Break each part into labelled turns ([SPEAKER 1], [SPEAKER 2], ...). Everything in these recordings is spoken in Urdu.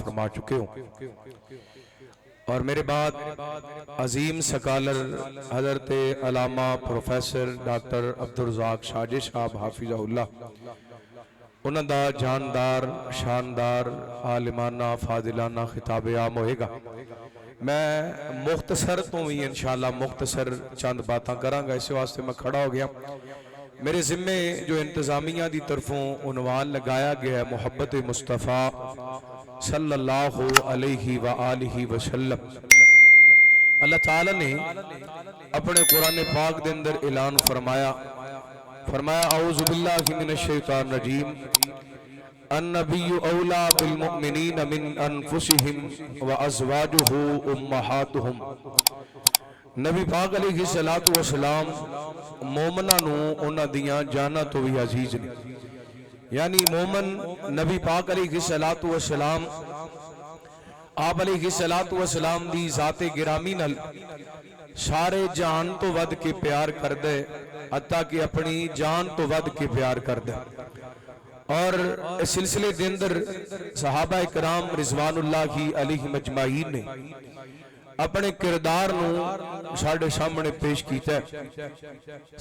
[SPEAKER 1] فرما چکے ہوں. اور میرے بعد عظیم سکالر حضرت علامہ پروفیسر ڈاکٹر عبدالرزاق شاجد صاحب حافظہ اللہ انہاں دا جاندار شاندار عالمانہ فاضلانہ خطاب عام ہوئے گا. میں مختصر تو ہی انشاءاللہ مختصر چند باتاں کراں گا، اس واسطے میں کھڑا ہو گیا. میرے ذمے جو انتظامیہ دی طرفوں عنوان لگایا گیا ہے محبت مصطفیٰ صلی اللہ علیہ وآلہ وسلم. اللہ تعالیٰ نے اپنے قرآن پاک دے اندر اعلان فرمایا اعوذ باللہ من الشیطان الرجیم النبی اولا بالمؤمنین من انفسہم وازواجہ امہاتہم. نبی پاک علیہ السلام مومنہ نو انہ دیاں جانا تو بھی عزیز نے، یعنی مومن نبی پاک علیہ السلام آپ علیہ السلام دی ذات گرامی نل سارے جان تو ود کے پیار کر دے، حتیٰ کہ اپنی جان تو ود کے پیار کر دے. اور اس سلسلے دے اندر صحابہ کرام رضوان اللہ علیہ مجمعین نے اپنے کردار نو ساڑھے سامنے پیش کیتا ہے.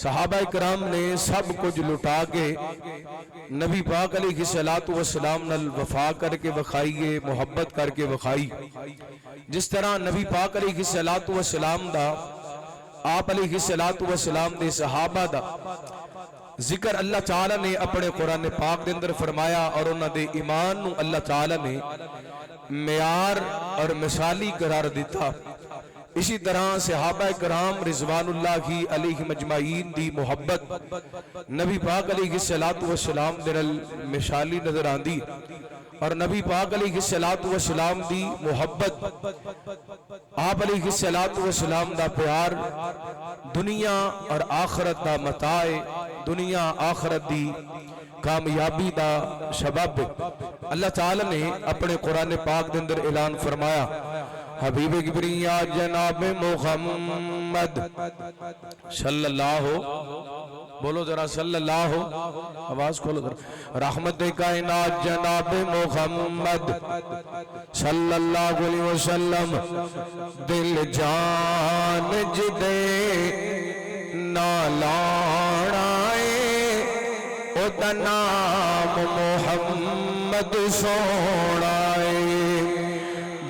[SPEAKER 1] صحابہ کرام نے سب کچھ لٹا کے نبی پاک علیہ السلام نال وفا کر کے وکھائیے، محبت کر کے وکھائی. جس طرح نبی پاک علیہ السلام دا آپ علیہ السلام دے صحابہ دا ذکر اللہ تعالیٰ نے اپنے قرآن پاک دے اندر فرمایا، اور انہاں دے ایمان نو اللہ تعالیٰ نے معیار اور مثالی قرار دیتا. اسی طرح صحابہ کرام رضوان اللہ علیہ مجمعین دی محبت نبی پاک علیہ السلام دے مثالی نظر آندی، اور نبی پاک علیہ السلام دی محبت آپ علیہ السلام دا پیار دنیا اور آخرت دا متاع، دنیا آخرت دی کامیابی دا سبب. اللہ تعالیٰ نے اپنے قرآن پاک دے اندر اعلان فرمایا حبیب کبریا جناب محمد صلی اللہ بولو ذرا صلی اللہ آواز کھولو ذرا رحمت کائنات جناب محمد صلی اللہ علیہ وسلم دل جان جدے نالانائے او دا نام محمد سونائے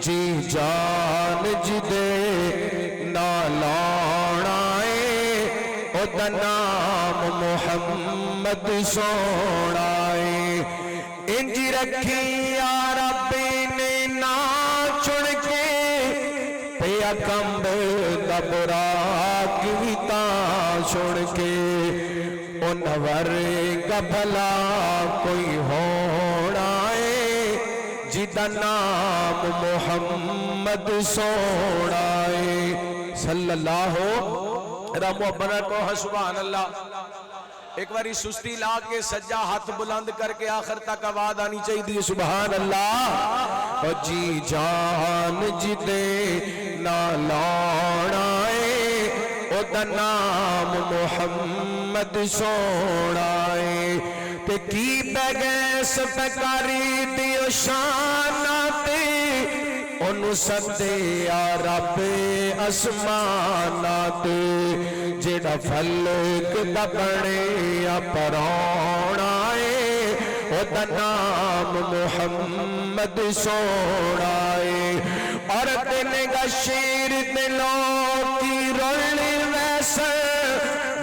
[SPEAKER 1] جی جان جدے نالانائے او دا نام محمد سونائے. انجی رکھی یا ربی نے نا چھڑ کے پیا کمب دا براق ہی تاں چھوڑ کے انور کا بھلا کوئی ہونائے جدا نام محمد سونائے صلی اللہ رحمہ کو سبحان اللہ. ایک باری سستی لا کے سجا ہاتھ بلند کر کے آخر تک آواز آنی چاہیے دی سبحان اللہ. اور جی جان جدے نالانائے او دا نام محمد سونائے. تے کی بیگیس پکاری دیو شاناتے انو سدے یا رب اسماناتے جیڑا فلک دا بنے یا پرونائے او دا نام محمد سونائے. اور دینے گا شیر دلوں کی رولی ویسے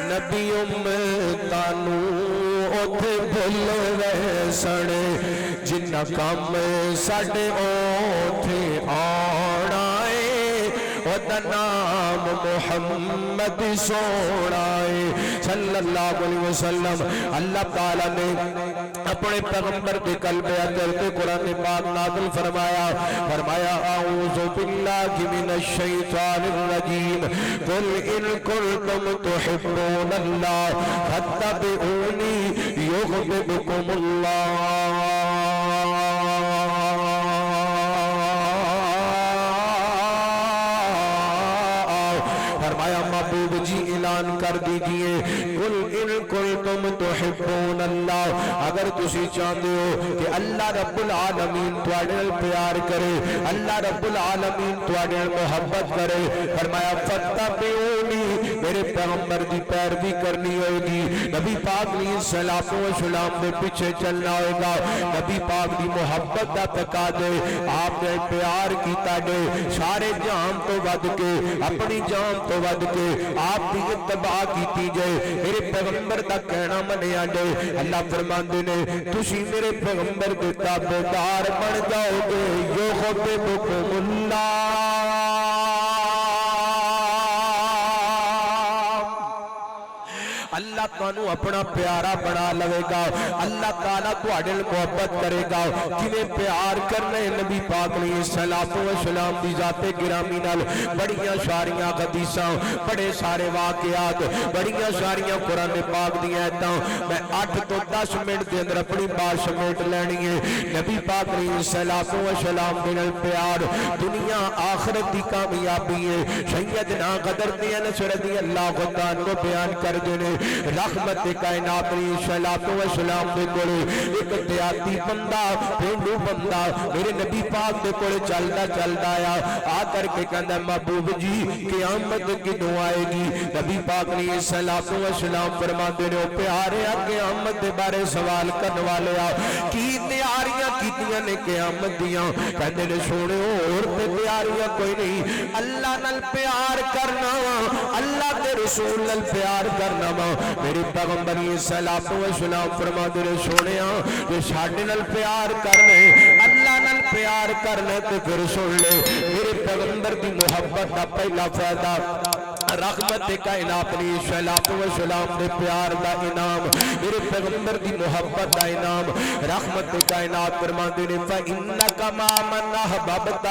[SPEAKER 1] نبی امتانو اوتھے بھل ویسن جنہ کام ساڑے اوتھے آڑائے او دا نام محمد سونائے صلی اللہ علیہ وسلم. اللہ تعالیٰ نے اپنے پیغمبر کے قلب اندر کے قرآن پاک نازل فرمایا اعوذ باللہ من الشیطان الرجیم قل ان کنتم تحبون اللہ فاتبعونی یحببکم اللہ. فرمایا محبوب جی اعلان کر دیجئے قل ان کنتم تحبون اللہ اگر تسی چاہتے ہو کہ اللہ رب العالمین تواڈے نال پیار کرے اللہ رب العالمین تواڈے نال محبت کرے فرمایا فتبعونی میرے پیغمبر دی پیروی کرنی ہوئے گی نبی پاک علیہ الصلوۃ والسلام دے پیچھے چلنا ہوئے گا نبی پاک دی محبت دا تقاضے آپ نے پیار کیتا دے سارے جہان تو ود کے اپنی جان تو ود کے آپ دی اتباع کیتی جائے میرے پیغمبر دا کہنا منیا دے اللہ فرماندے نے تسی میرے پیغمبر دے تابعدار بن جاؤ گے یحببکم اللہ اللہ تانوں اپنا پیارا بنا لے گا اللہ تعالیٰ تواڈے نال محبت کرے گا کیویں پیار کرنے نبی پاک علیہ الصلوۃ والسلام دی ذات گرامی نال بڑیاں ساریاں حدیثاں بڑے سارے واقعات بڑیاں ساریاں قرآن پاک دی آیتاں میں 8 تو 10 منٹ دے اندر اپنی بات سمیٹ لینی ہے نبی پاک علیہ الصلوۃ والسلام دے نال پیار دنیا آخرت دی کامیابی ہے سیدنا قدر انس رضی اللہ تعالیٰ عنہ بیان کر دے رحمت کائنات علیہ الصلوۃ والسلام دے کولے ایک دیہاتی بندہ پینڈو بندہ میرے نبی پاک دے کولے چلدا آیا آ کر کے کہندا محبوب جی قیامت کدوں آئے گی نبی پاک علیہ الصلوۃ والسلام فرماندے نے پیارے قیامت دے بارے سوال کرنے والے کی تیاریاں کیتیاں نے قیامت دیاں کہندے نے سونے اور تے تیاریاں کوئی نہیں اللہ نال پیار کرنا اللہ دے رسول نال پیار کرنا میرے پیغمبر صلوات و سلام فرماندے نے سونیا کہ ساڈے نال پیار کرنے اللہ نال پیار کرنے تے پھر سن لے میرے پیغمبر دی محبت دا پہلا فائدہ رحمت کائنات علیہ الصلوۃ والسلام دے پیار دا انعام میرے پیغمبر دی محبت دا انعام رحمت کائنات فرماندے نے فإنک ما من احببت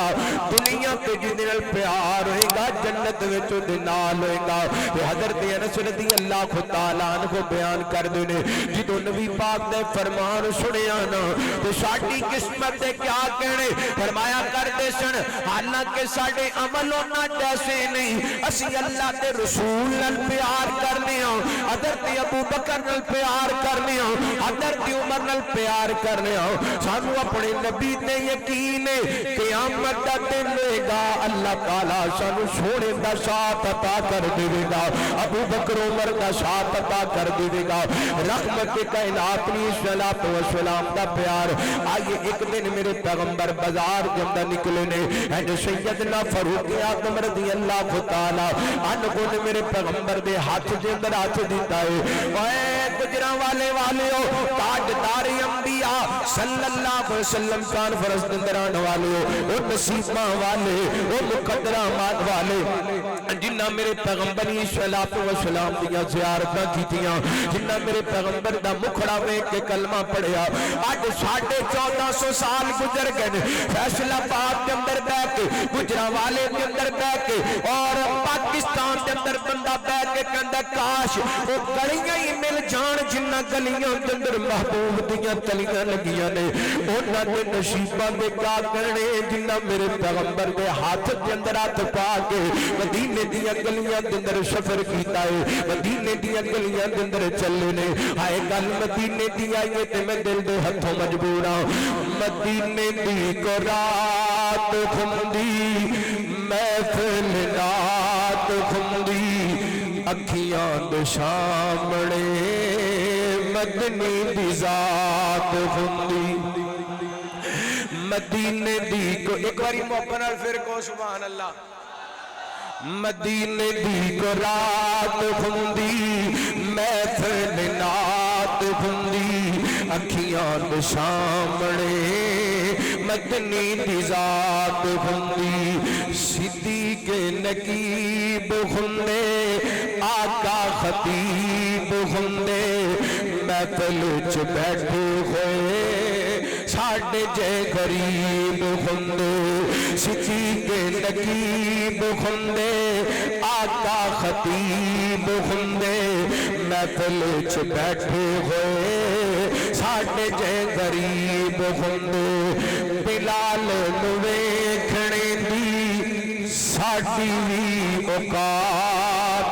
[SPEAKER 1] دنیا تے جن نال پیار ہوئے گا جنت وچ دے نال ہوئے گا حضرت انس رضی اللہ تعالی عنہ بیان کر دے نے جدوں نبی پاک دے فرمان سنیا نا تے ساڈی قسمت تے کیا کہنے فرمایا کردے سن حالانکہ ساڈے عمل انہاں جیسے نہیں اسی اللہ تے رسول نال پیار کرنے ہاں حضرت ابو بکر نال پیار کرنے ہاں حضرت عمر نال پیار کرنے ہاں سانو اپنے نبی تے یقین ہے قیامت دا دن ہوئے گا اللہ تعالیٰ سانو سونے دا ساتھ عطا کر دے گا ابو بکر عمر دا ساتھ عطا کر دے گا رحمت کائنات علیہ الصلوۃ والسلام دا پیار آئیے ایک دن میرے پیغمبر بازار کے اندر نکلے نے اینڈ سیدنا فاروق اعظم رضی اللہ تعالیٰ عنہ نے میرے پیغمبر دے ہاتھ دے اندر ہاتھ دیتا ہے اے گجراں والے ہو تاجدار انبیاء صلی اللہ علیہ وسلم کان فرض اندر آنے والے ہو اور نصیباں والے اور مقدرات والے جنہ میرے پیغمبر صلی اللہ علیہ وسلم دیا زیارتاں کیتیاں جنہ میرے پیغمبر دا مکھڑا ویکھ کے کلمہ پڑھیا اج 1450 سال گزر گئے فیصلہ آباد کے اندر بیٹھ کے گجراں والے کے اندر بیٹھ کے اور پاکستان کے اندر بندہ بیٹھ کے کہندا کاش وہ گلیاں ہی مل جان جنہ گلیاں کے اندر محبوب دیاں تلیاں لگیاں نے انہاں دے نصیباں دے کیا کرنے جنہ میرے پیغمبر دے ہاتھ کے اندر ہاتھ پا کے مدینے دیاں گلیاں کے اندر سفر کیتا ہے مدینے دیاں گلیاں کے اندر چلے نے ہائے گل مدینے دی آئی تے میں دل دے ہتھوں مجبور ہاں مدینے دی کو رات کھندی محفل رات کھندی اکھیاں دے سامنے مدنی دی ذات کھندی مدینے دی کو ایک باری موقع پھر کو سبحان اللہ مدینے دی کو رات کھندی محفل رات کھندی اکھیاں دے سامنے مدنی دی ذات کھندی صدیق نقیب کھندے آقا خطیب کھندے محفل چ بیٹھے ہوئے ساڈے جے غریب کھندے صدیق نقیب کھندے آقا خطیب کھندے محفل چ بیٹھے ہوئے ساڈے جے غریب کھندے بلال نو ویکھنے دی ساڈی وی اوقات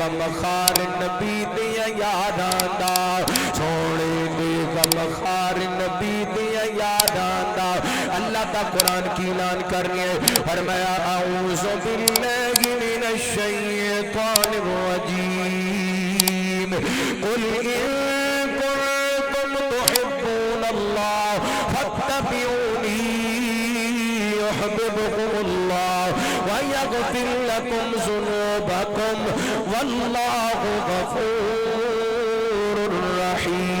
[SPEAKER 1] غم خار نبی دیا یاد آندا سونے دے غم خار نبی دیا یاد آندا اللہ کا قرآن کی اعلان کرنی ہے فرمایا اعوذ باللہ من الشیطان الرجیم قل ان کنتم تحبون اللہ فاتبعونی يحببكم الله ويغفر لكم ذنوبكم والله غفور رحيم